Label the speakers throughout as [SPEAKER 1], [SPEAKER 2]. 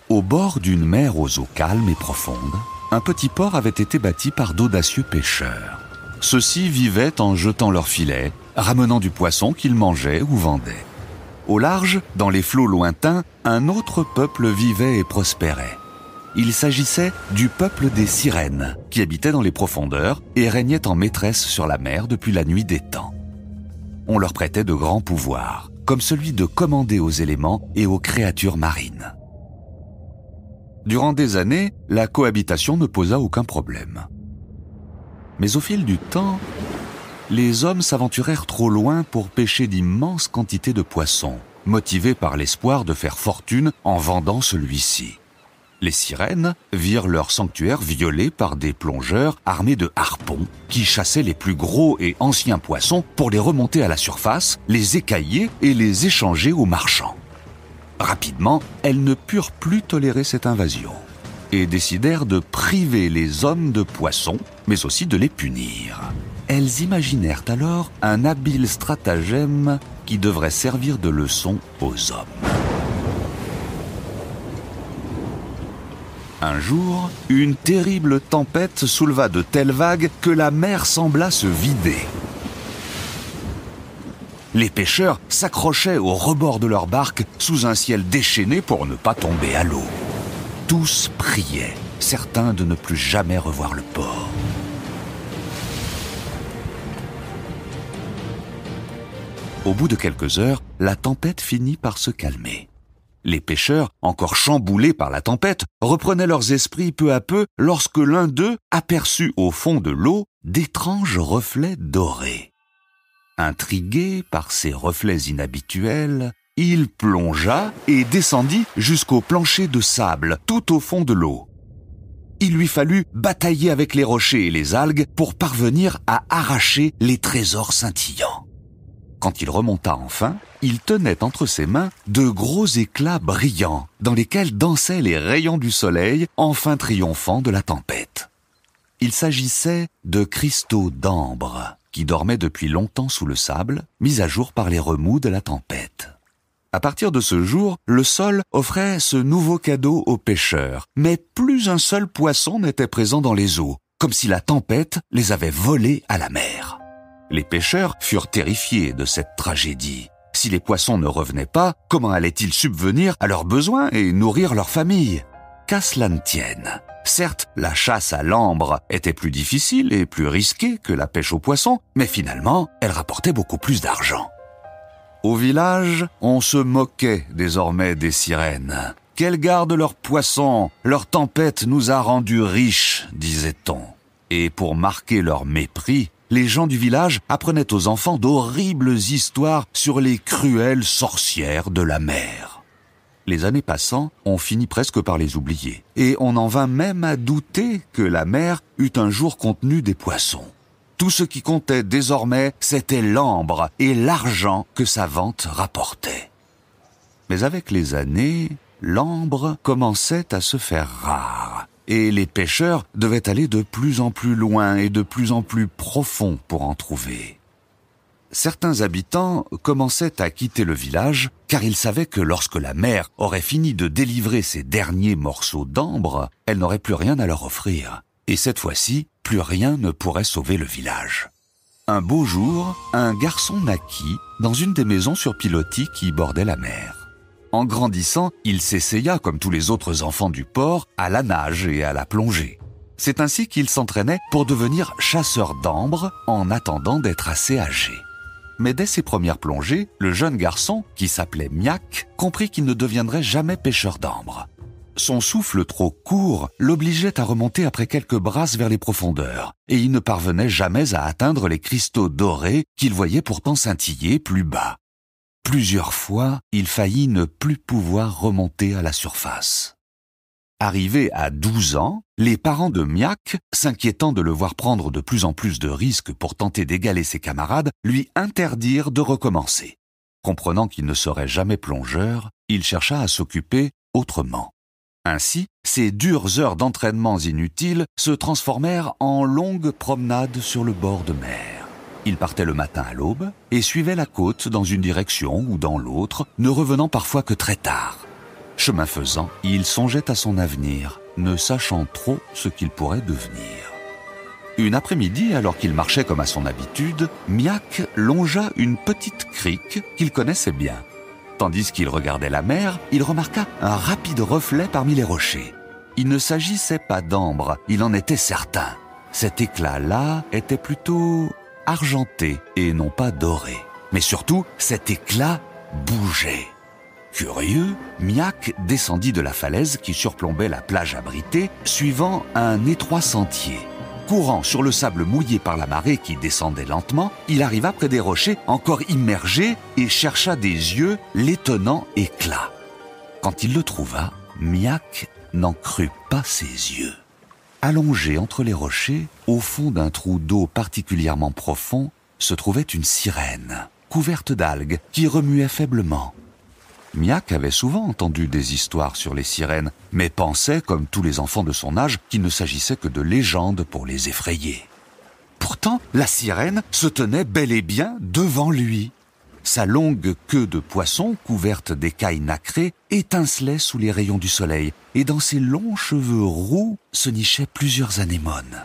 [SPEAKER 1] Au bord d'une mer aux eaux calmes et profondes, un petit port avait été bâti par d'audacieux pêcheurs. Ceux-ci vivaient en jetant leurs filets, ramenant du poisson qu'ils mangeaient ou vendaient. Au large, dans les flots lointains, un autre peuple vivait et prospérait. Il s'agissait du peuple des sirènes, qui habitait dans les profondeurs et régnait en maîtresse sur la mer depuis la nuit des temps. On leur prêtait de grands pouvoirs, comme celui de commander aux éléments et aux créatures marines. Durant des années, la cohabitation ne posa aucun problème. Mais au fil du temps, les hommes s'aventurèrent trop loin pour pêcher d'immenses quantités de poissons, motivés par l'espoir de faire fortune en vendant celui-ci. Les sirènes virent leur sanctuaire violé par des plongeurs armés de harpons qui chassaient les plus gros et anciens poissons pour les remonter à la surface, les écailler et les échanger aux marchands. Rapidement, elles ne purent plus tolérer cette invasion et décidèrent de priver les hommes de poissons, mais aussi de les punir. Elles imaginèrent alors un habile stratagème qui devrait servir de leçon aux hommes. Un jour, une terrible tempête souleva de telles vagues que la mer sembla se vider. Les pêcheurs s'accrochaient au rebord de leur barque sous un ciel déchaîné pour ne pas tomber à l'eau. Tous priaient, certains de ne plus jamais revoir le port. Au bout de quelques heures, la tempête finit par se calmer. Les pêcheurs, encore chamboulés par la tempête, reprenaient leurs esprits peu à peu lorsque l'un d'eux aperçut au fond de l'eau d'étranges reflets dorés. Intrigué par ces reflets inhabituels, il plongea et descendit jusqu'au plancher de sable, tout au fond de l'eau. Il lui fallut batailler avec les rochers et les algues pour parvenir à arracher les trésors scintillants. Quand il remonta enfin, il tenait entre ses mains de gros éclats brillants dans lesquels dansaient les rayons du soleil enfin triomphant de la tempête. Il s'agissait de cristaux d'ambre qui dormaient depuis longtemps sous le sable, mis à jour par les remous de la tempête. À partir de ce jour, le sol offrait ce nouveau cadeau aux pêcheurs, mais plus un seul poisson n'était présent dans les eaux, comme si la tempête les avait volés à la mer. Les pêcheurs furent terrifiés de cette tragédie. Si les poissons ne revenaient pas, comment allaient-ils subvenir à leurs besoins et nourrir leur famille ? Qu'à cela ne tienne. Certes, la chasse à l'ambre était plus difficile et plus risquée que la pêche aux poissons, mais finalement, elle rapportait beaucoup plus d'argent. Au village, on se moquait désormais des sirènes. « Qu'elles gardent leurs poissons, leur tempête nous a rendus riches », disait-on. Et pour marquer leur mépris, les gens du village apprenaient aux enfants d'horribles histoires sur les cruelles sorcières de la mer. Les années passant, on finit presque par les oublier, et on en vint même à douter que la mer eût un jour contenu des poissons. Tout ce qui comptait désormais, c'était l'ambre et l'argent que sa vente rapportait. Mais avec les années, l'ambre commençait à se faire rare, et les pêcheurs devaient aller de plus en plus loin et de plus en plus profond pour en trouver. Certains habitants commençaient à quitter le village car ils savaient que lorsque la mer aurait fini de délivrer ses derniers morceaux d'ambre, elle n'aurait plus rien à leur offrir. Et cette fois-ci, plus rien ne pourrait sauver le village. Un beau jour, un garçon naquit dans une des maisons sur pilotis qui bordaient la mer. En grandissant, il s'essaya, comme tous les autres enfants du port, à la nage et à la plongée. C'est ainsi qu'il s'entraînait pour devenir chasseur d'ambre en attendant d'être assez âgé. Mais dès ses premières plongées, le jeune garçon, qui s'appelait Miak, comprit qu'il ne deviendrait jamais pêcheur d'ambre. Son souffle trop court l'obligeait à remonter après quelques brasses vers les profondeurs, et il ne parvenait jamais à atteindre les cristaux dorés qu'il voyait pourtant scintiller plus bas. Plusieurs fois, il faillit ne plus pouvoir remonter à la surface. Arrivé à 12 ans, les parents de Miak, s'inquiétant de le voir prendre de plus en plus de risques pour tenter d'égaler ses camarades, lui interdirent de recommencer. Comprenant qu'il ne serait jamais plongeur, il chercha à s'occuper autrement. Ainsi, ces dures heures d'entraînements inutiles se transformèrent en longues promenades sur le bord de mer. Il partait le matin à l'aube et suivait la côte dans une direction ou dans l'autre, ne revenant parfois que très tard. Chemin faisant, il songeait à son avenir, ne sachant trop ce qu'il pourrait devenir. Une après-midi, alors qu'il marchait comme à son habitude, Miak longea une petite crique qu'il connaissait bien. Tandis qu'il regardait la mer, il remarqua un rapide reflet parmi les rochers. Il ne s'agissait pas d'ambre, il en était certain. Cet éclat-là était plutôt argenté et non pas doré. Mais surtout, cet éclat bougeait. Curieux, Miak descendit de la falaise qui surplombait la plage abritée, suivant un étroit sentier. Courant sur le sable mouillé par la marée qui descendait lentement, il arriva près des rochers encore immergés et chercha des yeux l'étonnant éclat. Quand il le trouva, Miak n'en crut pas ses yeux. Allongée entre les rochers, au fond d'un trou d'eau particulièrement profond, se trouvait une sirène, couverte d'algues, qui remuait faiblement. Miak avait souvent entendu des histoires sur les sirènes, mais pensait, comme tous les enfants de son âge, qu'il ne s'agissait que de légendes pour les effrayer. Pourtant, la sirène se tenait bel et bien devant lui. Sa longue queue de poisson, couverte d'écailles nacrées, étincelait sous les rayons du soleil, et dans ses longs cheveux roux se nichaient plusieurs anémones.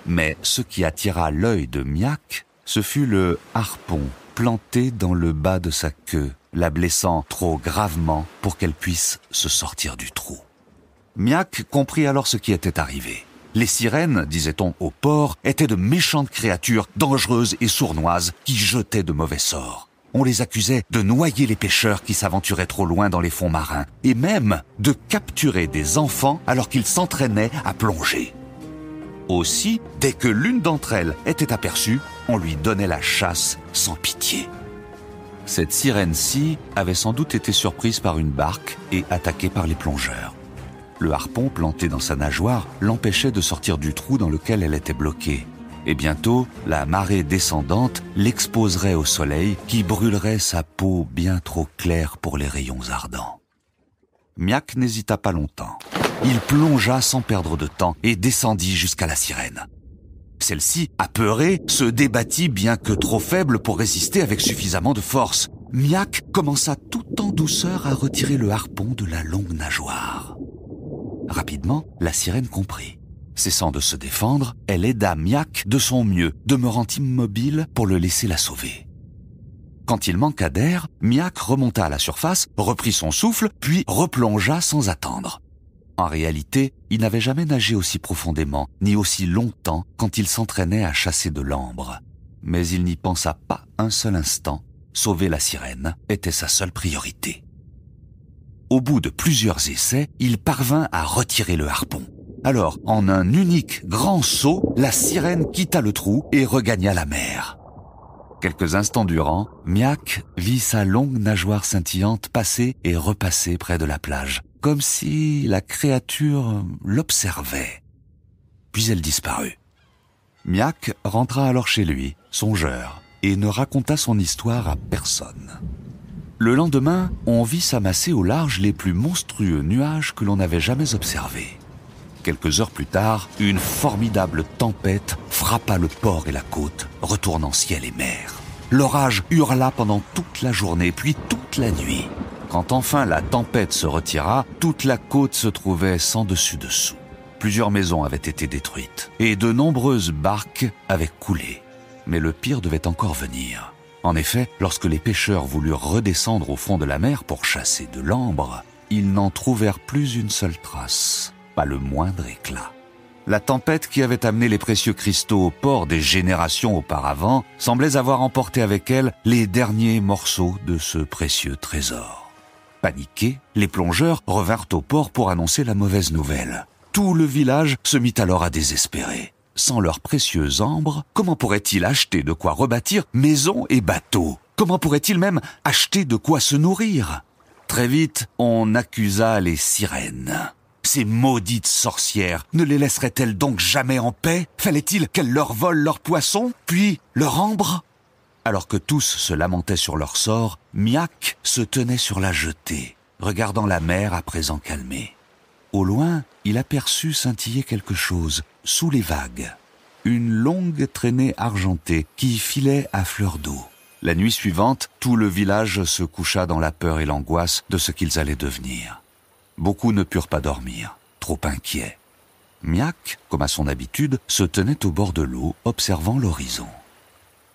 [SPEAKER 1] Mais ce qui attira l'œil de Miak, ce fut le harpon planté dans le bas de sa queue, la blessant trop gravement pour qu'elle puisse se sortir du trou. Miak comprit alors ce qui était arrivé. Les sirènes, disait-on au port, étaient de méchantes créatures dangereuses et sournoises qui jetaient de mauvais sorts. On les accusait de noyer les pêcheurs qui s'aventuraient trop loin dans les fonds marins et même de capturer des enfants alors qu'ils s'entraînaient à plonger. Aussi, dès que l'une d'entre elles était aperçue, on lui donnait la chasse sans pitié. Cette sirène-ci avait sans doute été surprise par une barque et attaquée par les plongeurs. Le harpon planté dans sa nageoire l'empêchait de sortir du trou dans lequel elle était bloquée. Et bientôt, la marée descendante l'exposerait au soleil qui brûlerait sa peau bien trop claire pour les rayons ardents. Miak n'hésita pas longtemps. Il plongea sans perdre de temps et descendit jusqu'à la sirène. Celle-ci, apeurée, se débattit bien que trop faible pour résister avec suffisamment de force. Miak commença tout en douceur à retirer le harpon de la longue nageoire. Rapidement, la sirène comprit. Cessant de se défendre, elle aida Miak de son mieux, demeurant immobile pour le laisser la sauver. Quand il manqua d'air, Miak remonta à la surface, reprit son souffle, puis replongea sans attendre. En réalité, il n'avait jamais nagé aussi profondément, ni aussi longtemps quand il s'entraînait à chasser de l'ambre. Mais il n'y pensa pas un seul instant. Sauver la sirène était sa seule priorité. Au bout de plusieurs essais, il parvint à retirer le harpon. Alors, en un unique grand saut, la sirène quitta le trou et regagna la mer. Quelques instants durant, Miak vit sa longue nageoire scintillante passer et repasser près de la plage, comme si la créature l'observait. Puis elle disparut. Miak rentra alors chez lui, songeur, et ne raconta son histoire à personne. Le lendemain, on vit s'amasser au large les plus monstrueux nuages que l'on avait jamais observés. Quelques heures plus tard, une formidable tempête frappa le port et la côte, retournant ciel et mer. L'orage hurla pendant toute la journée, puis toute la nuit. Quand enfin la tempête se retira, toute la côte se trouvait sans dessus-dessous. Plusieurs maisons avaient été détruites, et de nombreuses barques avaient coulé. Mais le pire devait encore venir. En effet, lorsque les pêcheurs voulurent redescendre au fond de la mer pour chasser de l'ambre, ils n'en trouvèrent plus une seule trace. Pas le moindre éclat. La tempête qui avait amené les précieux cristaux au port des générations auparavant semblait avoir emporté avec elle les derniers morceaux de ce précieux trésor. Paniqués, les plongeurs revinrent au port pour annoncer la mauvaise nouvelle. Tout le village se mit alors à désespérer. Sans leurs précieux ambres, comment pourraient-ils acheter de quoi rebâtir maisons et bateaux? Comment pourraient-ils même acheter de quoi se nourrir? Très vite, on accusa les sirènes. Ces maudites sorcières, ne les laisseraient-elles donc jamais en paix? Fallait-il qu'elles leur volent leurs poissons, puis leur ambre? Alors que tous se lamentaient sur leur sort, Miak se tenait sur la jetée, regardant la mer à présent calmée. Au loin, il aperçut scintiller quelque chose, sous les vagues. Une longue traînée argentée qui filait à fleur d'eau. La nuit suivante, tout le village se coucha dans la peur et l'angoisse de ce qu'ils allaient devenir. Beaucoup ne purent pas dormir, trop inquiets. Miak, comme à son habitude, se tenait au bord de l'eau, observant l'horizon.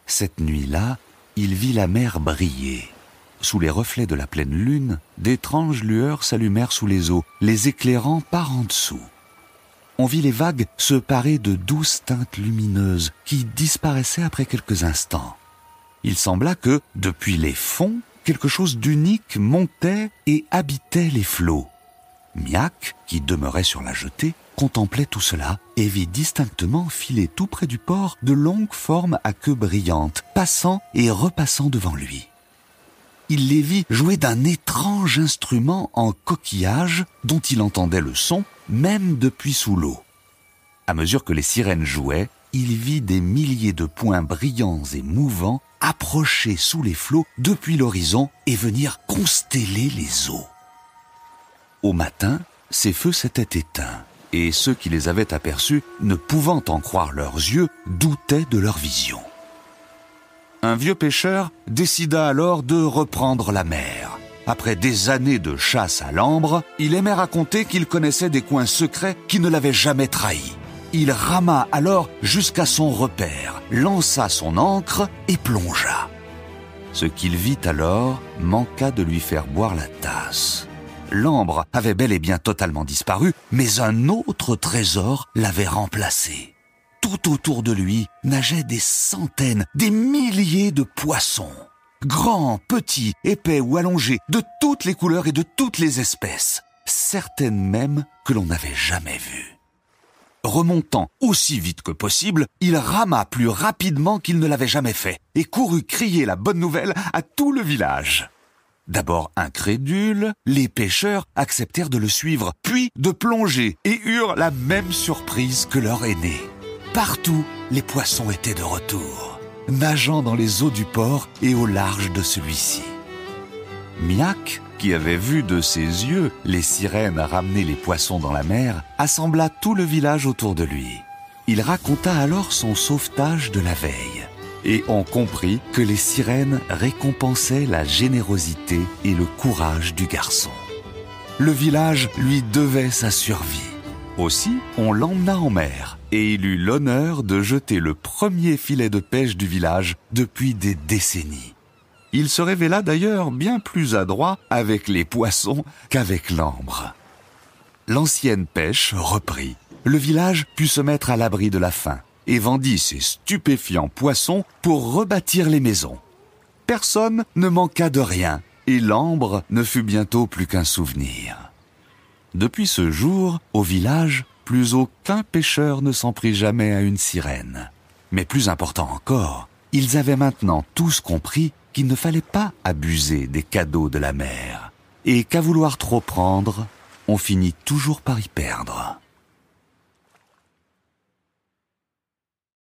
[SPEAKER 1] Cette nuit-là, il vit la mer briller. Sous les reflets de la pleine lune, d'étranges lueurs s'allumèrent sous les eaux, les éclairant par en dessous. On vit les vagues se parer de douces teintes lumineuses qui disparaissaient après quelques instants. Il sembla que, depuis les fonds, quelque chose d'unique montait et habitait les flots. Miak, qui demeurait sur la jetée, contemplait tout cela et vit distinctement filer tout près du port de longues formes à queue brillante, passant et repassant devant lui. Il les vit jouer d'un étrange instrument en coquillage dont il entendait le son même depuis sous l'eau. À mesure que les sirènes jouaient, il vit des milliers de points brillants et mouvants approcher sous les flots depuis l'horizon et venir consteller les eaux. Au matin, ces feux s'étaient éteints, et ceux qui les avaient aperçus, ne pouvant en croire leurs yeux, doutaient de leur vision. Un vieux pêcheur décida alors de reprendre la mer. Après des années de chasse à l'ambre, il aimait raconter qu'il connaissait des coins secrets qui ne l'avaient jamais trahi. Il rama alors jusqu'à son repère, lança son ancre et plongea. Ce qu'il vit alors manqua de lui faire boire la tasse. L'ambre avait bel et bien totalement disparu, mais un autre trésor l'avait remplacé. Tout autour de lui nageaient des centaines, des milliers de poissons. Grands, petits, épais ou allongés, de toutes les couleurs et de toutes les espèces. Certaines même que l'on n'avait jamais vues. Remontant aussi vite que possible, il rama plus rapidement qu'il ne l'avait jamais fait et courut crier la bonne nouvelle à tout le village. D'abord incrédules, les pêcheurs acceptèrent de le suivre, puis de plonger et eurent la même surprise que leur aîné. Partout, les poissons étaient de retour, nageant dans les eaux du port et au large de celui-ci. Miak, qui avait vu de ses yeux les sirènes ramener les poissons dans la mer, assembla tout le village autour de lui. Il raconta alors son sauvetage de la veille. Et on comprit que les sirènes récompensaient la générosité et le courage du garçon. Le village lui devait sa survie. Aussi, on l'emmena en mer et il eut l'honneur de jeter le premier filet de pêche du village depuis des décennies. Il se révéla d'ailleurs bien plus adroit avec les poissons qu'avec l'ambre. L'ancienne pêche reprit. Le village put se mettre à l'abri de la faim et vendit ses stupéfiants poissons pour rebâtir les maisons. Personne ne manqua de rien, et l'ambre ne fut bientôt plus qu'un souvenir. Depuis ce jour, au village, plus aucun pêcheur ne s'en prit jamais à une sirène. Mais plus important encore, ils avaient maintenant tous compris qu'il ne fallait pas abuser des cadeaux de la mer, et qu'à vouloir trop prendre, on finit toujours par y perdre.